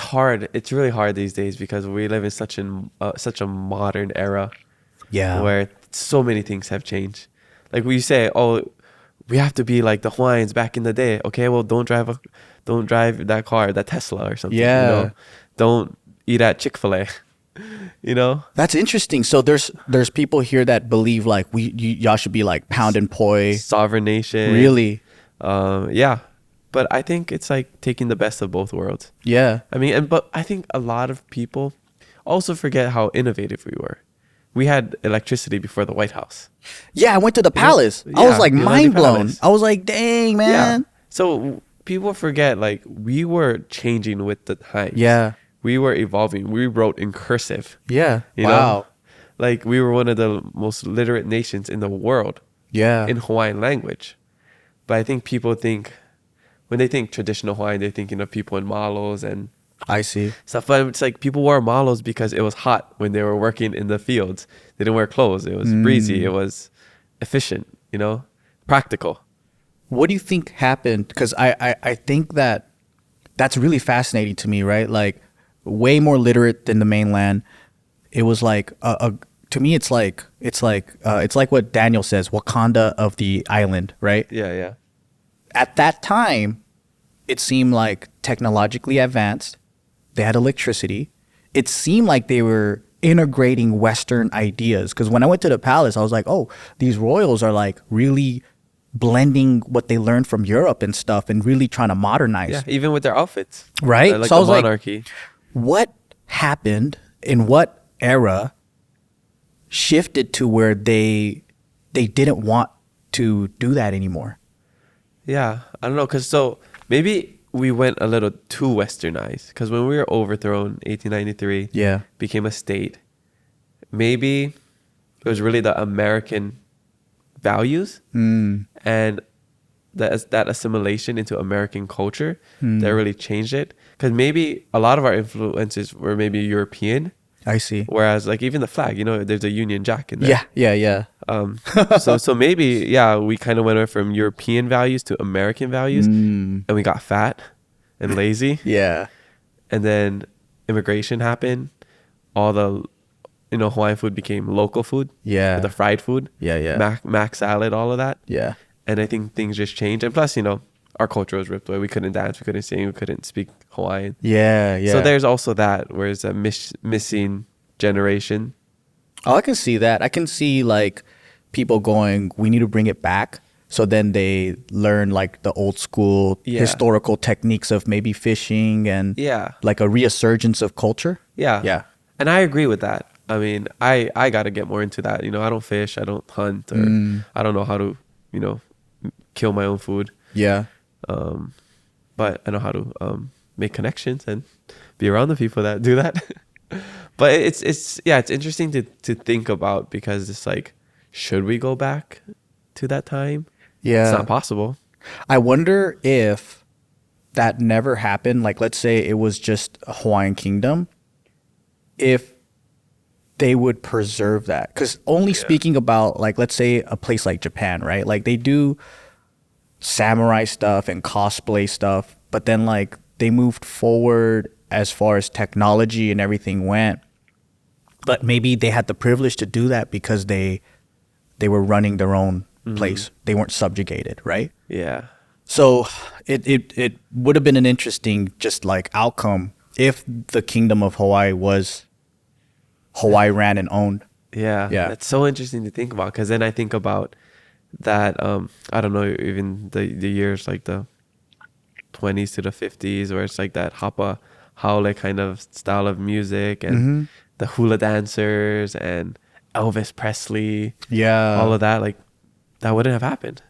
it's hard. It's really hard these days because we live in such a modern era Yeah. where so many things have changed. Like we say, oh, we have to be like the Hawaiians back in the day. Okay, well, don't drive that car, that Tesla or something. Yeah. You know, don't eat at Chick-fil-A. You know, That's interesting. So there's people here that believe like y'all should be like pound and poi. sovereign nation. Really? Yeah. But I think it's like taking the best of both worlds. Yeah. I mean, but I think a lot of people also forget how innovative we were. We had electricity before the White House. Yeah, I went to the palace. I Yeah, was like you went to mind blown. palace. I was like, dang, man. So people forget like we were changing with the times. Yeah. We were evolving. We wrote in cursive. Yeah. You know? Like we were one of the most literate nations in the world Yeah. in Hawaiian language. But I think people think when they think traditional Hawaiian, they're thinking of people in malos and I see. stuff. But it's like people wore malos because it was hot when they were working in the fields. They didn't wear clothes. It was breezy. It was efficient, you know, practical. What do you think happened? Because I think that's really fascinating to me, right? Like way more literate than the mainland. It was like to me, it's like what Daniel says, Wakanda of the island, right? Yeah, yeah. At that time, it seemed like technologically advanced. They had electricity. It seemed like they were integrating Western ideas. Because when I went to the palace, I was like, oh, these royals are like really blending what they learned from Europe and stuff and really trying to modernize. Yeah, even with their outfits. Right? Like So I the was like, monarchy. what happened in what era shifted to where they didn't want to do that anymore? Yeah, I don't know. Because so maybe we went a little too westernized. Because when we were overthrown, 1893, Yeah. became a state, maybe it was really the American values and that assimilation into American culture that really changed it. Because maybe a lot of our influences were maybe European, I see. whereas like even the flag, you know, there's a Union Jack in there. Yeah. So maybe we kind of went away from European values to American values, and we got fat and lazy, Yeah. and then immigration happened. All the Hawaiian food became local food. Yeah. The fried food. Yeah. Mac salad, all of that. Yeah. And I think things just changed. And plus, our culture was ripped away. We couldn't dance, we couldn't sing, we couldn't speak Hawaiian. Yeah. So there's also that, where it's a missing generation. Oh, I can see that. I can see like people going, we need to bring it back. So then they learn like the old school historical techniques of maybe fishing and like a resurgence of culture. Yeah. Yeah. And I agree with that. I mean, I got to get more into that. I don't fish, I don't hunt, or I don't know how to, kill my own food. Yeah. But I know how to make connections and be around the people that do that. But it's interesting to think about, because it's like, should we go back to that time? Yeah. It's not possible. I wonder if that never happened. Like, let's say it was just a Hawaiian kingdom, if they would preserve that. Because only speaking about, like, let's say a place like Japan, right? Like, they do samurai stuff and cosplay stuff, but then, like, they moved forward as far as technology and everything went. But maybe they had the privilege to do that because they were running their own place. They weren't subjugated, right? Yeah. So it would have been an interesting just like outcome if the kingdom of Hawaii was Hawaii ran and owned. Yeah. That's so interesting to think about, because then I think about that, I don't know, even the years like the 20s to the 50s, where it's like that hapa haole kind of style of music, and the hula dancers and Elvis Presley. Yeah. All of that, like, that wouldn't have happened.